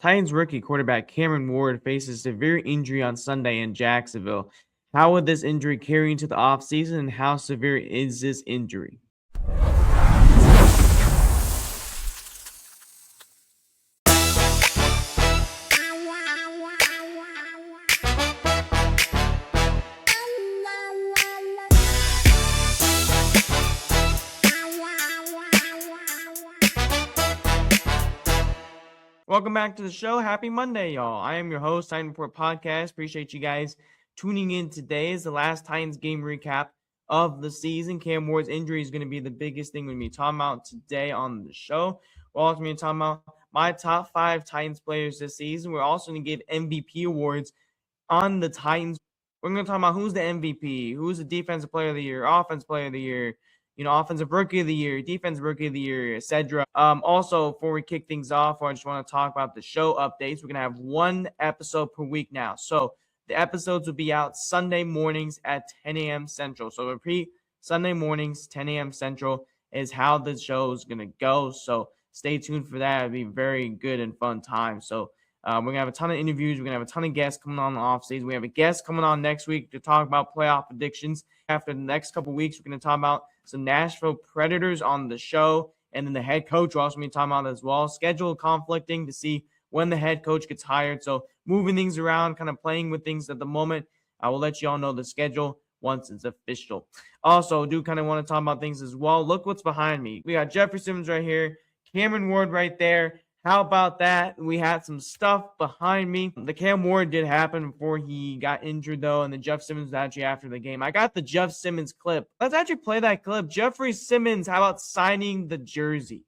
Titans rookie quarterback Cameron Ward faces severe injury on Sunday in Jacksonville. How would this injury carry into the offseason, and how severe is this injury? Welcome back to the show. Happy Monday, y'all. I am your host, Titan Report Podcast. Appreciate you guys tuning in today. Is the last Titans game recap of the season. Cam Ward's injury is going to be the biggest thing we're going to be talking about today on the show. We're also going to be talking about my top 5 Titans players this season. We're also going to give MVP awards on the Titans. We're going to talk about who's the MVP, who's the defensive player of the year, offensive player of the year, offensive rookie of the year, defensive rookie of the year, etc. Also, before we kick things off, I just want to talk about the show updates. We're going to have one episode per week now. So the episodes will be out Sunday mornings at 10 a.m. Central. So repeat, Sunday mornings, 10 a.m. Central is how the show is going to go. So stay tuned for that. It'll be very good and fun time. So we're going to have a ton of interviews. We're going to have a ton of guests coming on the offseason. We have a guest coming on next week to talk about playoff predictions. After the next couple weeks, we're going to talk about some Nashville Predators on the show. And then the head coach will also be talking about as well. Schedule conflicting to see when the head coach gets hired. So moving things around, kind of playing with things at the moment. I will let you all know the schedule once it's official. Also, do kind of want to talk about things as well. Look what's behind me. We got Jeffrey Simmons right here. Cameron Ward right there. How about that? We had some stuff behind me. The Cam Ward did happen before he got injured, though, and the Jeff Simmons was actually after the game. I got the Jeff Simmons clip. Let's actually play that clip. Jeffrey Simmons, how about signing the jersey?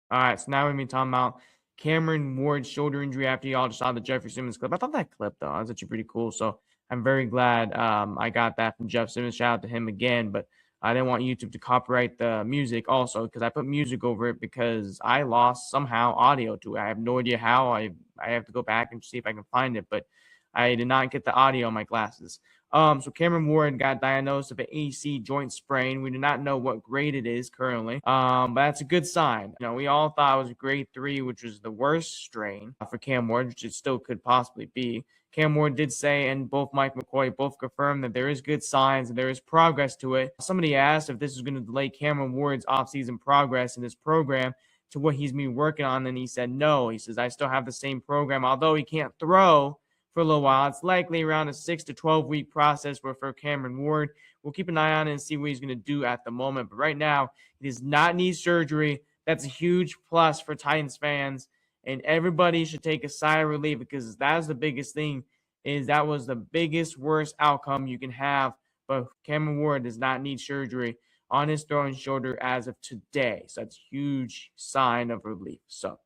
All right, so now we're going to be talking about Cameron Ward's shoulder injury after y'all just saw the Jeffrey Simmons clip. I thought that clip, though, was actually pretty cool. So I'm very glad I got that from Jeff Simmons. Shout out to him again. But I didn't want YouTube to copyright the music also because I put music over it because I lost somehow audio to it. I have no idea how. I have to go back and see if I can find it. But I did not get the audio on my glasses. So Cameron Ward got diagnosed with an AC joint sprain. We do not know what grade it is currently. But that's a good sign. We all thought it was grade 3, which was the worst strain for Cam Ward, which it still could possibly be. Cam Ward did say, and both Mike McCoy both confirmed that there is good signs and there is progress to it. Somebody asked if this is going to delay Cameron Ward's offseason progress in this program to what he's been working on, and he said no. He says, I still have the same program, although he can't throw for a little while. It's likely around a 6 to 12-week process for Cameron Ward. We'll keep an eye on it and see what he's going to do at the moment. But right now, he does not need surgery. That's a huge plus for Titans fans. And everybody should take a sigh of relief because that's the biggest thing, is that was the biggest, worst outcome you can have. But Cameron Ward does not need surgery on his throwing shoulder as of today. So that's a huge sign of relief. So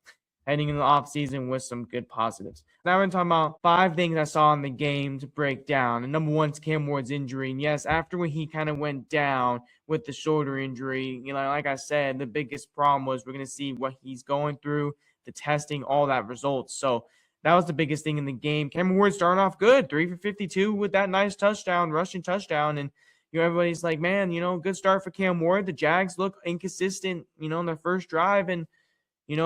heading into the offseason with some good positives. Now we're going to talk about 5 things I saw in the game to break down. And number 1 is Cam Ward's injury. And yes, after when he kind of went down with the shoulder injury, like I said, the biggest problem was we're going to see what he's going through, the testing, all that results. So that was the biggest thing in the game. Cameron Ward started off good, 3 for 52 with that nice touchdown, rushing touchdown. And everybody's like, man, good start for Cam Ward. The Jags look inconsistent, in their first drive. And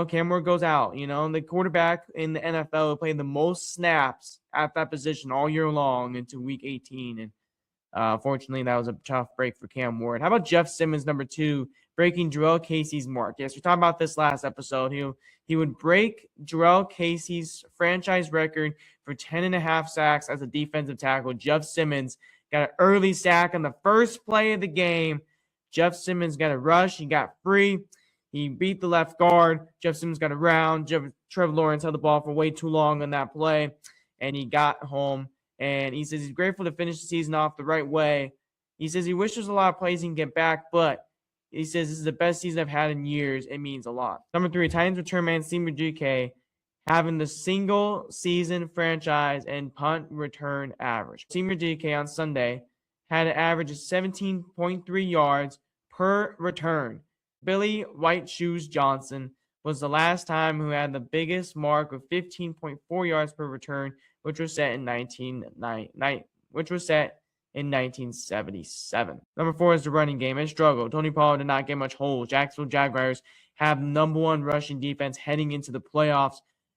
Cam Ward goes out. The quarterback in the NFL played the most snaps at that position all year long into week 18. And fortunately, that was a tough break for Cam Ward. How about Jeff Simmons, number 2, breaking Jurrell Casey's mark? Yes, we talked about this last episode. He would break Jurrell Casey's franchise record for 10.5 sacks as a defensive tackle. Jeff Simmons got an early sack on the first play of the game. Jeff Simmons got a rush. He got free. He beat the left guard. Jeff Simmons got around. Trevor Lawrence held the ball for way too long on that play, and he got home. And he says he's grateful to finish the season off the right way. He says he wishes a lot of plays he can get back, but he says this is the best season I've had in years. It means a lot. Number 3, Titans return man Seymour GK having the single season franchise and punt return average. Seymour GK on Sunday had an average of 17.3 yards per return. Billy White Shoes Johnson was the last time who had the biggest mark of 15.4 yards per return, which was set in 1977. Number 4 is the running game. It struggled. Tony Pollard did not get much hold. Jacksonville Jaguars have number 1 rushing defense heading into the playoffs.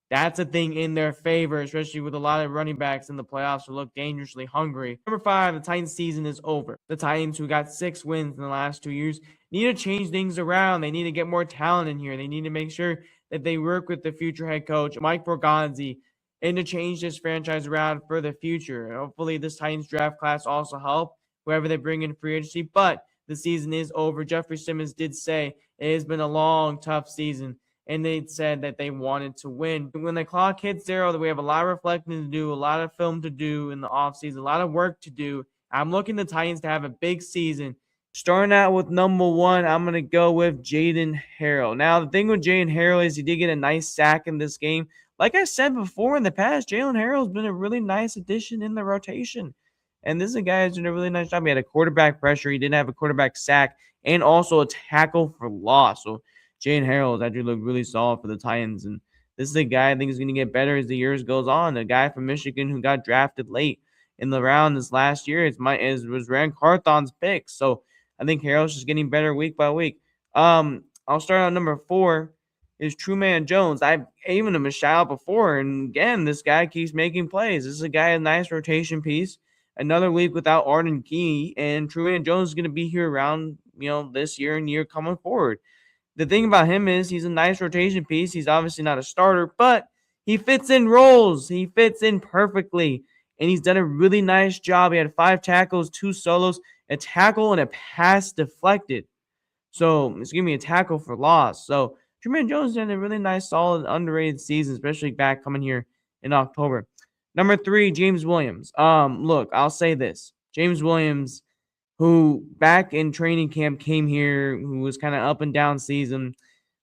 That's a thing in their favor, especially with a lot of running backs in the playoffs who look dangerously hungry. Number 5, the Titans season is over. The Titans, who got 6 wins in the last 2 years, need to change things around. They need to get more talent in here. They need to make sure that they work with the future head coach, Mike Borgonzi, and to change this franchise around for the future. Hopefully, this Titans draft class also help whoever they bring in free agency, but the season is over. Jeffrey Simmons did say it has been a long, tough season, and they said that they wanted to win. When the clock hits 0, we have a lot of reflecting to do, a lot of film to do in the offseason, a lot of work to do. I'm looking the Titans to have a big season. Starting out with number 1, I'm going to go with Jaden Harrell. Now, the thing with Jaden Harrell is he did get a nice sack in this game. Like I said before in the past, Jalen Harrell has been a really nice addition in the rotation. And this is a guy who's doing a really nice job. He had a quarterback pressure. He didn't have a quarterback sack and also a tackle for loss. So Jalen Harrell has actually looked really solid for the Titans. And this is a guy I think is going to get better as the years goes on. A guy from Michigan who got drafted late in the round this last year was Rand Carthon's pick. So I think Harrell's just getting better week by week. I'll start on number 4 is Truman Jones. I've given him a shout out before, and again, this guy keeps making plays. This is a guy, a nice rotation piece. Another week without Arden Key, and Truman Jones is going to be here around, this year and year coming forward. The thing about him is he's a nice rotation piece. He's obviously not a starter, but he fits in roles. He fits in perfectly, and he's done a really nice job. He had 5 tackles, 2 solos, a tackle, and a pass deflected. So it's giving me a tackle for loss. So Truman Jones did a really nice, solid, underrated season, especially back coming here in October. Number 3, James Williams. Look, I'll say this. James Williams, who back in training camp came here, who was kind of up and down season.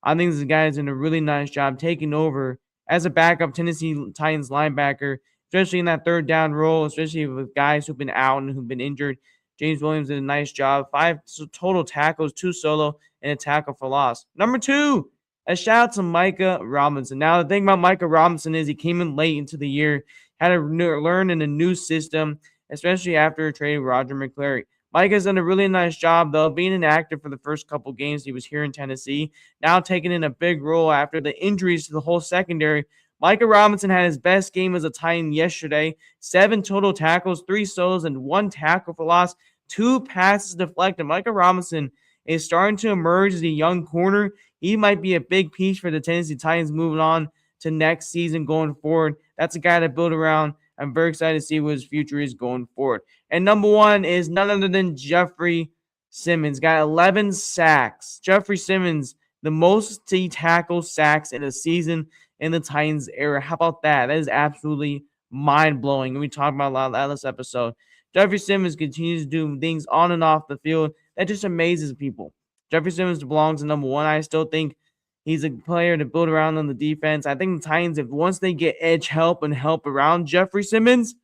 I think this guy is doing a really nice job taking over as a backup Tennessee Titans linebacker, especially in that third down role, especially with guys who've been out and who've been injured. James Williams did a nice job. 5 total tackles, 2 solo, and a tackle for loss. Number 2, a shout out to Micah Robinson. Now, the thing about Micah Robinson is he came in late into the year, had to learn in a new system, especially after trading Roger McClary. Micah's done a really nice job, though, being inactive for the first couple games he was here in Tennessee. Now taking in a big role after the injuries to the whole secondary. Micah Robinson had his best game as a Titan yesterday. 7 total tackles, 3 solos, and 1 tackle for loss. 2 passes deflected. Micah Robinson is starting to emerge as a young corner. He might be a big piece for the Tennessee Titans moving on to next season going forward. That's a guy to build around. I'm very excited to see what his future is going forward. And number 1 is none other than Jeffrey Simmons. Got 11 sacks. Jeffrey Simmons, the most tackle sacks in a season in the Titans era. How about that? That is absolutely mind-blowing. And we talked about a lot of that this episode. Jeffrey Simmons continues to do things on and off the field that just amazes people. Jeffrey Simmons belongs in number 1. I still think he's a player to build around on the defense. I think the Titans, if once they get edge help and help around Jeffrey Simmons,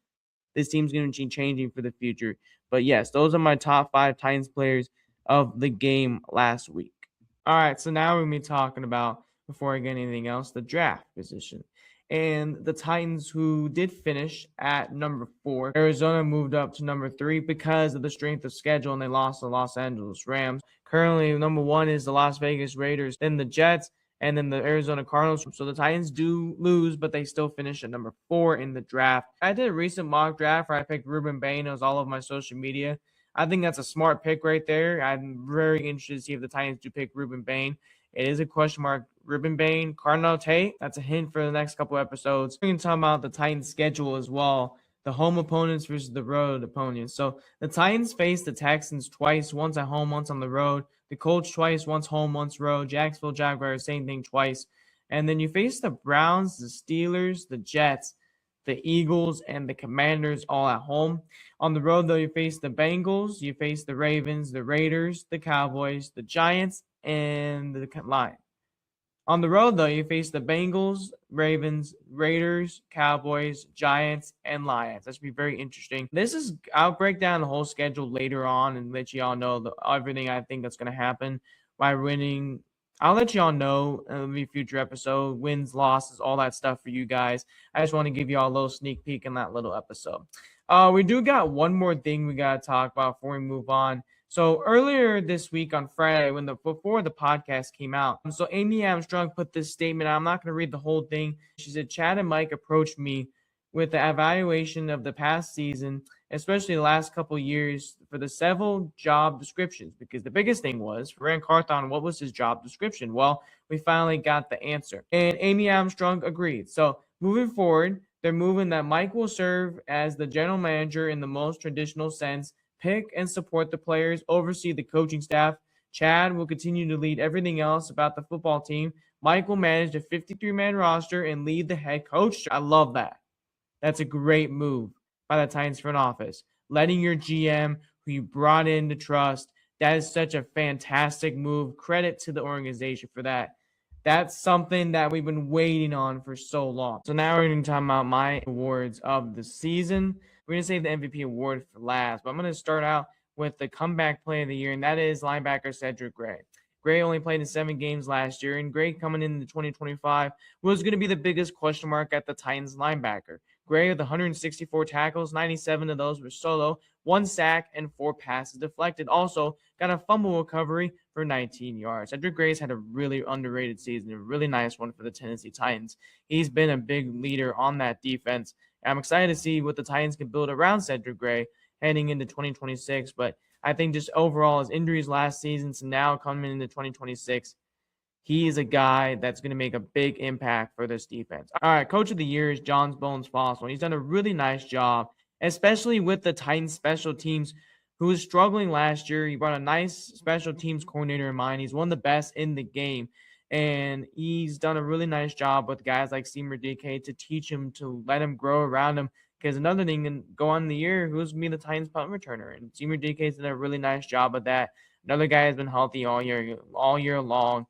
this team's going to be changing for the future. But yes, those are my top 5 Titans players of the game last week. All right, so now we're going to be talking about, before I get anything else, the draft position. And the Titans, who did finish at number 4, Arizona moved up to number 3 because of the strength of schedule, and they lost the Los Angeles Rams. Currently, number 1 is the Las Vegas Raiders, then the Jets, and then the Arizona Cardinals. So the Titans do lose, but they still finish at number 4 in the draft. I did a recent mock draft where I picked Ruben Bain. It was all of my social media. I think that's a smart pick right there. I'm very interested to see if the Titans do pick Ruben Bain. It is a question mark. Ruben Bain, Cardinal Tate. That's a hint for the next couple episodes. We're going to talk about the Titans' schedule as well. The home opponents versus the road opponents. So the Titans face the Texans twice, once at home, once on the road. The Colts twice, once home, once road. Jacksonville Jaguars, same thing twice. And then you face the Browns, the Steelers, the Jets, the Eagles, and the Commanders all at home. On the road, though, you face the Bengals, you face the Ravens, the Raiders, the Cowboys, the Giants, and the Lions. On the road, though, you face the Bengals, Ravens, Raiders, Cowboys, Giants, and Lions. That should be very interesting. I'll break down the whole schedule later on and let you all know everything I think that's going to happen by winning. I'll let y'all know in the future episode, wins, losses, all that stuff for you guys. I just want to give y'all a little sneak peek in that little episode. We do got one more thing we got to talk about before we move on. So earlier this week on Friday, before the podcast came out, so Amy Armstrong put this statement out. I'm not going to read the whole thing. She said, Chad and Mike approached me with the evaluation of the past season, especially the last couple years, for the several job descriptions. Because the biggest thing was for Rand Carthon, what was his job description? Well, we finally got the answer, and Amy Armstrong agreed. So moving forward, they're moving that Mike will serve as the general manager in the most traditional sense, pick and support the players, oversee the coaching staff. Chad will continue to lead everything else about the football team. Mike will manage the 53-man roster and lead the head coach. I love that. That's a great move by the Titans front office. Letting your GM, who you brought in to trust, that is such a fantastic move. Credit to the organization for that. That's something that we've been waiting on for so long. So now we're going to talk about my awards of the season. We're going to save the MVP award for last, but I'm going to start out with the comeback play of the year, and that is linebacker Cedric Gray. Gray only played in 7 games last year, and Gray coming into 2025 was going to be the biggest question mark at the Titans linebacker. Gray with 164 tackles, 97 of those were solo, 1 sack, and 4 passes deflected. Also got a fumble recovery for 19 yards. Cedric Gray's had a really underrated season, a really nice one for the Tennessee Titans. He's been a big leader on that defense. I'm excited to see what the Titans can build around Cedric Gray heading into 2026, but I think just overall his injuries last season, so now coming into 2026, he is a guy that's going to make a big impact for this defense. All right, coach of the year is John Bones Fossil. He's done a really nice job, especially with the Titans special teams, who was struggling last year. He brought a nice special teams coordinator in mind. He's one of the best in the game, and he's done a really nice job with guys like Seymour DK to teach him, to let him grow around him. Because another thing, and go on the year, who's going to be the Titans punt returner? And Seymour DK's done a really nice job of that. Another guy has been healthy all year long.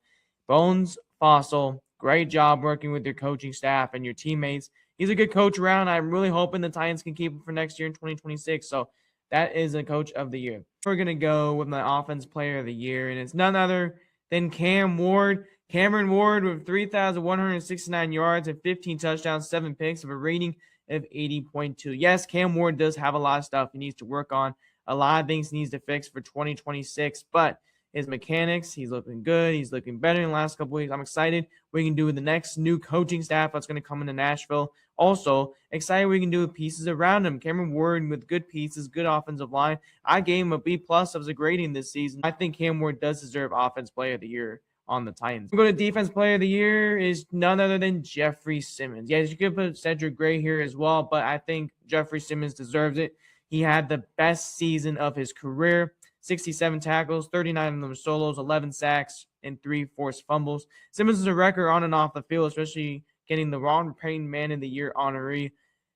Bones Fossil, great job working with your coaching staff and your teammates. He's a good coach around. I'm really hoping the Titans can keep him for next year in 2026. So that is a coach of the year. We're going to go with my offense player of the year, and it's none other than Cam Ward. Cameron Ward with 3,169 yards and 15 touchdowns, 7 picks of a rating of 80.2. Yes, Cam Ward does have a lot of stuff he needs to work on. A lot of things he needs to fix for 2026, but his mechanics, he's looking good. He's looking better in the last couple weeks. I'm excited what we can do with the next new coaching staff that's going to come into Nashville. Also, excited what we can do with pieces around him. Cameron Ward with good pieces, good offensive line. I gave him a B+ as a grading this season. I think Cam Ward does deserve Offense Player of the Year on the Titans. We'll go to Defense Player of the Year is none other than Jeffrey Simmons. Yes, you could put Cedric Gray here as well, but I think Jeffrey Simmons deserves it. He had the best season of his career. 67 tackles, 39 of them solos, 11 sacks, and 3 forced fumbles. Simmons is a record on and off the field, especially getting the Ron Payne Man of the Year honoree.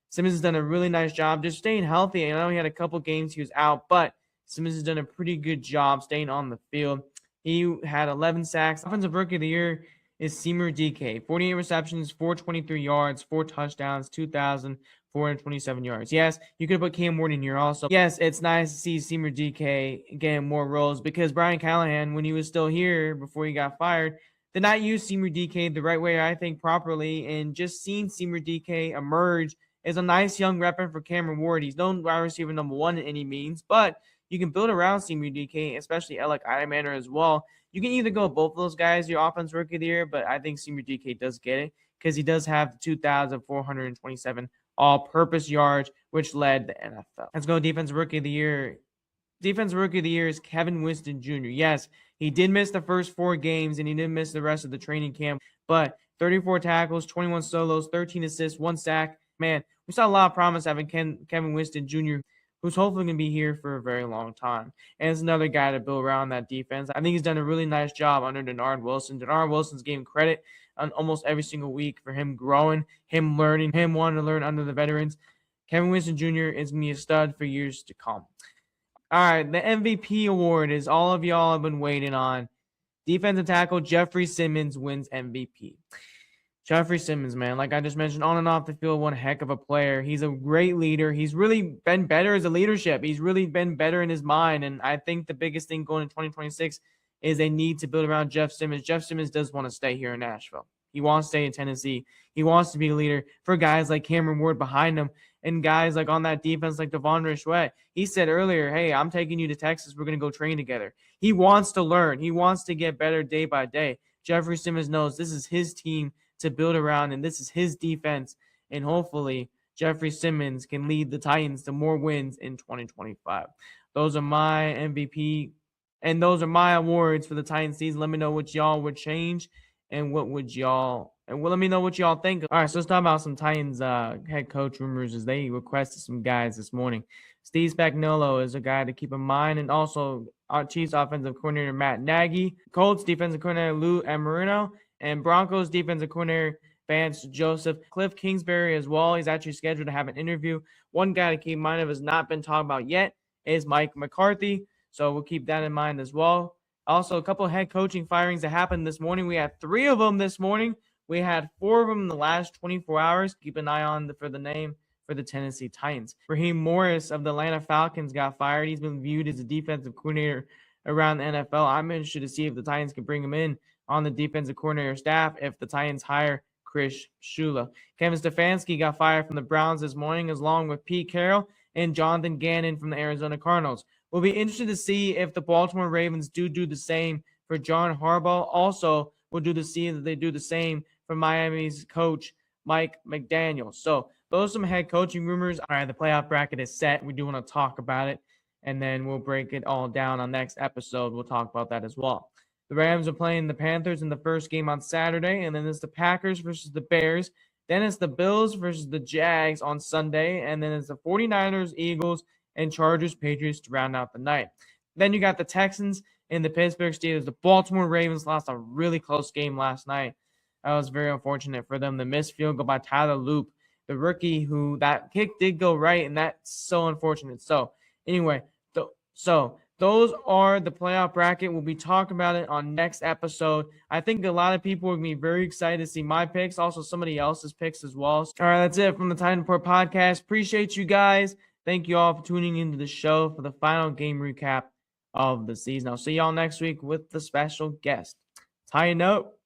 Simmons has done a really nice job just staying healthy. I know he had a couple games he was out, but Simmons has done a pretty good job staying on the field. He had 11 sacks. Offensive Rookie of the Year is Seymour DK. 48 receptions, 423 yards, 4 touchdowns, 2,427 yards. Yes, you could put Cam Ward in here also. Yes, it's nice to see Seymour DK getting more roles because Brian Callahan, when he was still here before he got fired, did not use Seymour DK the right way, I think, properly. And just seeing Seymour DK emerge is a nice young weapon for Cameron Ward. He's no wide receiver number 1 in any means, but you can build around Seymour DK, especially Alec Idamander as well. You can either go both of those guys, your offense rookie of the year, but I think Seymour DK does get it because he does have 2,427 all-purpose yards, which led the NFL. Let's go defensive rookie of the year. Defensive rookie of the year is Kevin Winston Jr. Yes, he did miss the first 4 games, and he didn't miss the rest of the training camp, but 34 tackles, 21 solos, 13 assists, 1 sack. Man, we saw a lot of promise having Kevin Winston Jr., who's hopefully going to be here for a very long time. And it's another guy to build around that defense. I think he's done a really nice job under Denard Wilson. Denard Wilson's getting credit on almost every single week for him growing, him learning, him wanting to learn under the veterans. Kevin Winston Jr. is going to be a stud for years to come. All right, the MVP award is all of y'all have been waiting on. Defensive tackle Jeffrey Simmons wins MVP. Jeffrey Simmons, man, like I just mentioned, on and off the field, one heck of a player. He's a great leader. He's really been better as a leadership. He's really been better in his mind. And I think the biggest thing going in 2026 is they need to build around Jeff Simmons. Jeff Simmons does want to stay here in Nashville. He wants to stay in Tennessee. He wants to be a leader for guys like Cameron Ward behind him and guys like on that defense like Devon Richway. He said earlier, hey, I'm taking you to Texas. We're going to go train together. He wants to learn. He wants to get better day by day. Jeffrey Simmons knows this is his team to build around, and this is his defense. And hopefully, Jeffrey Simmons can lead the Titans to more wins in 2025. Those are my MVP, and those are my awards for the Titans season. Let me know what y'all would change, and let me know what y'all think. All right, so let's talk about some Titans head coach rumors as they requested some guys this morning. Steve Spagnuolo is a guy to keep in mind, and also our Chiefs offensive coordinator Matt Nagy, Colts defensive coordinator Lou Amarino, and Broncos defensive coordinator Vance Joseph. Cliff Kingsbury as well. He's actually scheduled to have an interview. One guy to keep in mind of has not been talked about yet is Mike McCarthy, so we'll keep that in mind as well. Also, a couple of head coaching firings that happened this morning. We had 3 of them this morning. We had 4 of them in the last 24 hours. Keep an eye on for the name for the Tennessee Titans. Raheem Morris of the Atlanta Falcons got fired. He's been viewed as a defensive coordinator around the NFL. I'm interested to see if the Titans can bring him in on the defensive coordinator staff if the Titans hire Chris Shula. Kevin Stefanski got fired from the Browns this morning, along with Pete Carroll and Jonathan Gannon from the Arizona Cardinals. We'll be interested to see if the Baltimore Ravens do the same for John Harbaugh. Also, we'll see that they do the same for Miami's coach, Mike McDaniel. So those are some head coaching rumors. All right, the playoff bracket is set. We do want to talk about it, and then we'll break it all down on next episode. We'll talk about that as well. The Rams are playing the Panthers in the first game on Saturday, and then it's the Packers versus the Bears. Then it's the Bills versus the Jags on Sunday, and then it's the 49ers, Eagles, and Chargers, Patriots to round out the night. Then you got the Texans and the Pittsburgh Steelers. The Baltimore Ravens lost a really close game last night. That was very unfortunate for them. The missed field goal by Tyler Loop, the rookie, who that kick did go right, and that's so unfortunate. So anyway, those are the playoff bracket. We'll be talking about it on next episode. I think a lot of people are going to be very excited to see my picks, also somebody else's picks as well. All right, that's it from the Titan Report podcast. Appreciate you guys. Thank you all for tuning into the show for the final game recap of the season. I'll see y'all next week with the special guest. Tighten up.